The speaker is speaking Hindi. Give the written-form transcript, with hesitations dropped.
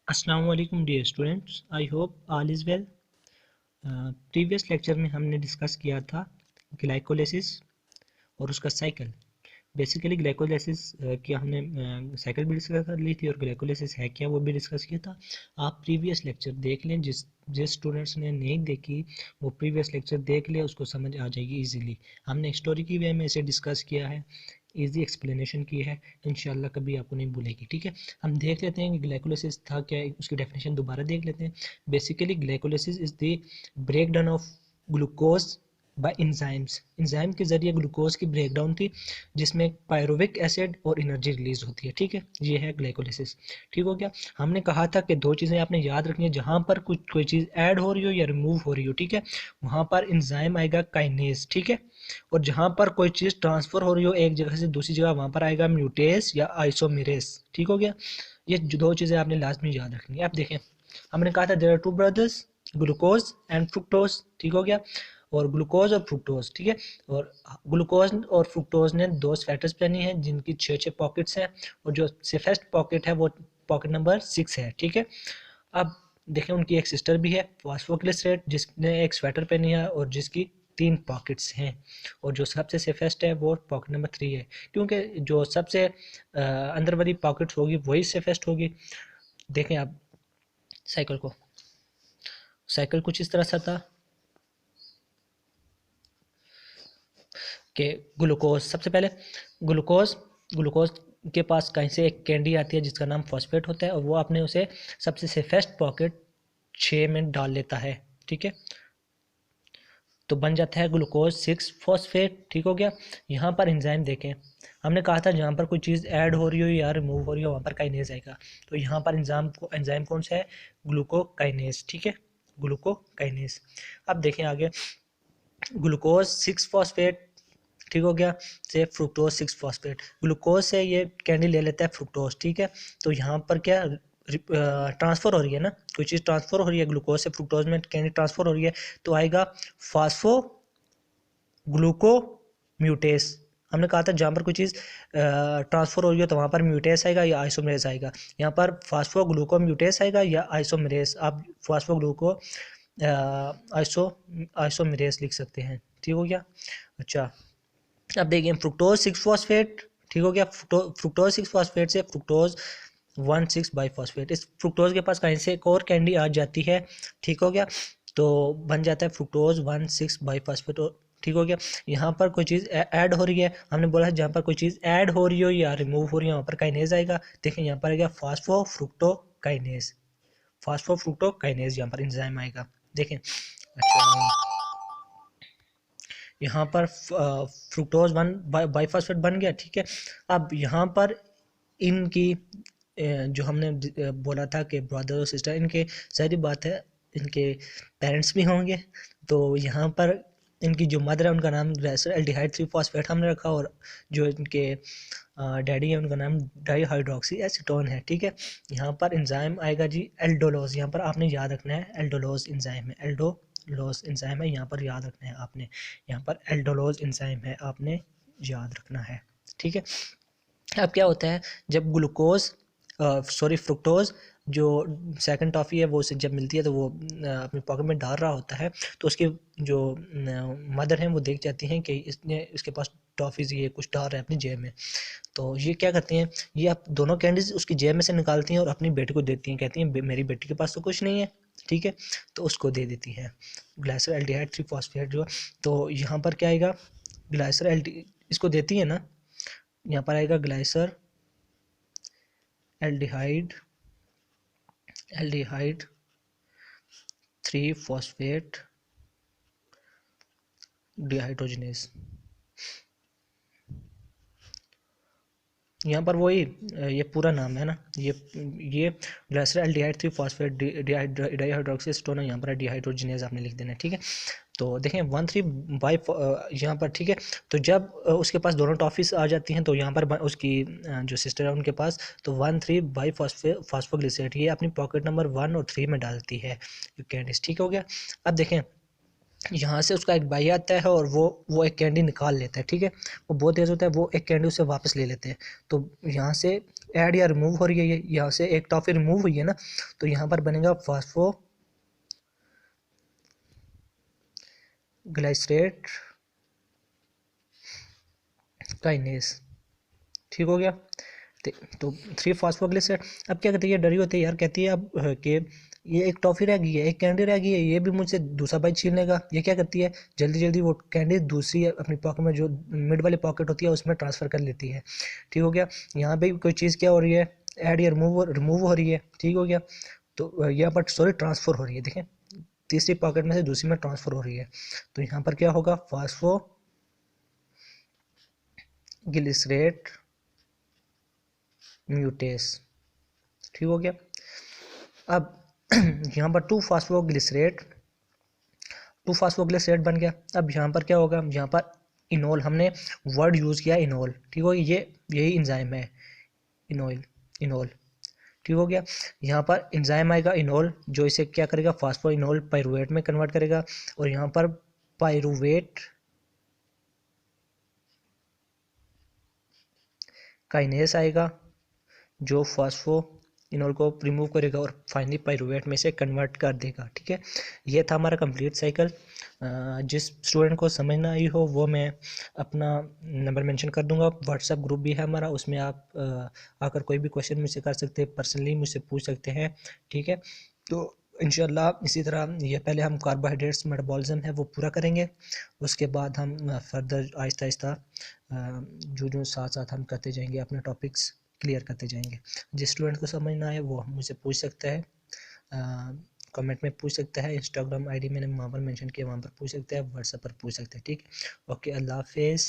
अस्सलाम वालेकुम dear students, I hope all is well. Previous lecture में हमने डिस्कस किया था ग्लाइकोलाइसिस और उसका साइकिल। बेसिकली ग्लाइकोलाइसिस की हमने साइकिल भी डिस्कस कर ली थी और ग्लाइकोलाइसिस है क्या वो भी डिस्कस किया था। आप प्रीवियस लेक्चर देख लें, जिस जिस स्टूडेंट्स ने नहीं देखी वो प्रीवियस लेक्चर देख ले, उसको समझ आ जाएगी इजीली। हमने हिस्टोरी की वे में इसे डिस्कस किया है, इजी एक्सप्लेनेशन की है, इंशाल्लाह कभी आपको नहीं भूलेगी। ठीक है, हम देख लेते हैं कि ग्लाइकोलाइसिस था क्या, उसकी डेफिनेशन दोबारा देख लेते हैं। Basically glycolysis is the break down of glucose by enzymes. Enzyme के जरिए ग्लूकोज की ब्रेकडाउन थी, जिसमें पायरुविक एसिड और एनर्जी रिलीज होती है। ठीक है, ये है ग्लाइकोलाइसिस। ठीक हो गया। हमने कहा था कि दो चीज़ें आपने याद रखनी है, जहाँ पर कुछ कोई चीज़ ऐड हो रही हो या रिमूव हो रही हो, ठीक है, वहाँ पर इंजाइम आएगा काइनेज। ठीक है, और जहाँ पर कोई चीज़ ट्रांसफर हो रही हो एक जगह से दूसरी जगह, वहाँ पर आएगा म्यूटेस या आइसोमेरेस। ठीक हो गया। ये दो चीज़ें आपने लास्ट में याद रखनी है। आप देखें, हमने कहा था there are two brothers, glucose and fructose. ठीक हो गया, और ग्लूकोज और फ्रुक्टोज। ठीक है, और ग्लूकोज और फ्रुक्टोज ने दो स्वेटर्स पहनी हैं जिनकी 6 पॉकेट्स हैं, और जो सेफेस्ट पॉकेट है वो पॉकेट नंबर 6 है। ठीक है, अब देखें उनकी एक सिस्टर भी है फॉस्फोग्लिसरेट, जिसने एक स्वेटर पहनी है और जिसकी 3 पॉकेट्स हैं, और जो सबसे सेफेस्ट है वो पॉकेट नंबर 3 है, क्योंकि जो सबसे अंदर वाली पॉकेट्स होगी वही सेफेस्ट होगी। देखें आप साइकिल को, साइकिल कुछ इस तरह सा था कि ग्लूकोज सबसे पहले, ग्लूकोज ग्लूकोज के पास कहीं से एक कैंडी आती है जिसका नाम फॉस्फेट होता है, और वो आपने उसे सबसे सेफेस्ट पॉकेट 6 में डाल लेता है। ठीक है, तो बन जाता है ग्लूकोज 6 फॉस्फेट। ठीक हो गया। यहाँ पर एंजाइम देखें, हमने कहा था जहाँ पर कोई चीज़ ऐड हो रही हो या रिमूव हो रही हो वहाँ पर काइनेज आएगा, तो यहाँ पर एंजाइम कौन सा है, ग्लूकोकाइनेज। ठीक है, ग्लूकोकाइनेज। अब देखें आगे, ग्लूकोज 6 फॉस्फेट, ठीक हो गया, से फ्रुक्टोज 6 फॉस्फेट। ग्लूकोज से ये कैंडी ले लेता है फ्रुक्टोज। ठीक है, तो यहाँ पर क्या ट्रांसफर हो रही है ना, कोई चीज़ ट्रांसफर हो रही है, ग्लूकोज से फ्रुक्टोज में कैंडी ट्रांसफर हो रही है, तो आएगा फास्फो ग्लूकोम्यूटेस। हमने कहा था जहाँ पर कोई चीज़ ट्रांसफर हो रही है तो वहाँ पर म्यूटेस आएगा या आइसोमरेस आएगा। यहाँ पर फास्फो ग्लूकोम्यूटेस आएगा या आइसोमरेस। आप फास्फो ग्लूको आइसो आइसोमरेस लिख सकते हैं। ठीक हो गया। अच्छा, अब देखिए फ्रुक्टोज 6 फॉस्फेट। ठीक हो गया, फ्रुक्टोज 6 फॉस्फेट से फ्रुक्टोज 1,6-बाईफॉस्फेट। इस फ्रुक्टोज के पास कहीं से एक और कैंडी आ जाती है। ठीक हो गया, तो बन जाता है फ्रुक्टोज 1,6-बाईफॉस्फेट। ठीक हो गया। यहाँ पर कोई चीज़ ऐड हो रही है, हमने बोला है जहाँ पर कोई चीज़ ऐड हो रही हो या रिमूव हो रही है वहाँ पर काइनेज आएगा। देखिए यहाँ पर आएगा फास्फो फ्रुक्टोकाइनेज। फास्फो फ्रुक्टोकाइनेज यहाँ पर एंजाइम आएगा। देखें, अच्छा, यहाँ पर फ्रुक्टोज 1 बाईफॉस्फेट बन गया। ठीक है, अब यहाँ पर इनकी जो हमने बोला था कि ब्रदर और सिस्टर, इनके सारी बात है, इनके पेरेंट्स भी होंगे, तो यहाँ पर इनकी जो मदर है उनका नाम एल्डिहाइड 3 फॉस्फेट हमने रखा, और जो इनके डैडी है उनका नाम डाई हाइड्रोक्सी एसीटोन है। ठीक है, यहाँ पर एंजाइम आएगा जी एल्डोलोज। यहाँ पर आपने याद रखना है एल्डोलोज एंजाइम है, एल्डोलोज एंजाइम है, यहाँ पर याद रखना है आपने, यहाँ पर एल्डोलोज एंजाइम है, आपने याद रखना है। ठीक है, अब क्या होता है, जब ग्लूकोज सॉरी फ्रुक्टोज जो सेकंड टॉफ़ी है वो उसे जब मिलती है तो वो अपनी पॉकेट में डाल रहा होता है, तो उसकी जो मदर हैं वो देख जाती हैं कि इसने इसके पास टॉफ़ीज़ ये कुछ डाल रहा है अपनी जेब में, तो ये क्या करती हैं, ये आप दोनों कैंडीज उसकी जेब में से निकालती हैं और अपनी बेटी को देती हैं, कहती हैं मेरी बेटी के पास तो कुछ नहीं है। ठीक है, तो उसको दे देती हैं ग्लाइसर एल्डिहाइड 3 फॉस्फेट जो, तो यहाँ पर क्या आएगा, ग्लाइसर एल्डी इसको देती है ना, यहाँ पर आएगा ग्लाइसर एल्डिहाइड एल्डिहाइड 3 फॉस्फेट डिहाइड्रोजनेस। यहाँ पर वही ये पूरा नाम है ना, ये ग्लाइसर एल्डिहाइड 3 फॉस्फेट डाईहाइड्रोक्सीस्टोन है, यहाँ पर डिहाइड्रोजनेस आपने लिख देना है। ठीक है, तो देखें 1,3 बाई यहाँ पर। ठीक है, तो जब उसके पास दोनों टॉफीज आ जाती हैं तो यहाँ पर उसकी जो सिस्टर है उनके पास, तो 1,3 बाई फॉस्फोग्लिसरेट ये अपनी पॉकेट नंबर 1 और 3 में डालती है कैंडिस। ठीक हो गया। अब देखें यहाँ से उसका एक भाई आता है और वो एक कैंडी निकाल लेता है, ठीक है। वो बहुत तेज होता है, वो एक कैंडी उसे वापस ले लेते हैं। तो यहाँ से ऐड या रिमूव हो रही है, यहाँ से एक टॉफी रिमूव हुई है ना, तो यहाँ पर बनेगा फास्फो ग्लाइसरेट काइनेस, ठीक हो गया। तो 3 फास्फोग्लिसरेट। अब क्या कहती है, डरी होती है यार, कहती है अब कि ये एक टॉफी रह गई है, एक कैंडी रह गई है, ये भी मुझसे दूसरा भाई छीन लेगा। ये क्या करती है, जल्दी जल्दी वो कैंडी दूसरी अपनी पॉकेट में, जो मिड वाली पॉकेट होती है, उसमें ट्रांसफ़र कर लेती है, ठीक हो गया। यहाँ पे कोई चीज़ क्या हो रही है, ऐड या रिमूव हो रही है, ठीक हो गया। तो यहाँ पर सॉरी ट्रांसफ़र हो रही है, देखें, तीसरी पॉकेट में से दूसरी में ट्रांसफ़र हो रही है। तो यहाँ पर क्या होगा, फास्फो ग्लिसरेट म्यूटेस, ठीक हो गया। अब यहाँ पर 2 फास्फोग्लिसरेट बन गया। अब यहाँ पर क्या होगा, यहाँ पर इनोल, हमने वर्ड यूज़ किया इनोल, ठीक हो, ये यही एंजाइम है, इनोल, इनोल, ठीक हो गया। यहाँ पर एंजाइम आएगा इनोल, जो इसे क्या करेगा, फास्फो इनोल पाइरुवेट में कन्वर्ट करेगा। और यहाँ पर पाइरुवेट काइनेस आएगा, जो फास्फो इनोल को रिमूव करेगा और फाइनली पाइरुवेट में से कन्वर्ट कर देगा, ठीक है। ये था हमारा कंप्लीट साइकिल। जिस स्टूडेंट को समझ ना आई हो, वो मैं अपना नंबर मेंशन कर दूंगा, व्हाट्सएप ग्रुप भी है हमारा, उसमें आप आकर कोई भी क्वेश्चन मुझसे कर सकते हैं, पर्सनली मुझसे पूछ सकते हैं, ठीक है। तो इंशाल्लाह इसी तरह, ये पहले हम कार्बोहाइड्रेट्स मेटाबॉलिज्म है वो पूरा करेंगे, उसके बाद हम फर्दर आहिस्ता आहिस्ता जो जो साथ साथ हम करते जाएंगे, अपने टॉपिक्स क्लियर करते जाएंगे। जिस स्टूडेंट को समझ ना आए वो मुझसे पूछ सकता है, कमेंट में पूछ सकता है, इंस्टाग्राम आईडी मैंने वहाँ पर मेंशन किया, वहाँ पर पूछ सकते हैं, व्हाट्सएप पर पूछ सकते हैं, ठीक। ओके, अल्लाह हाफिज़।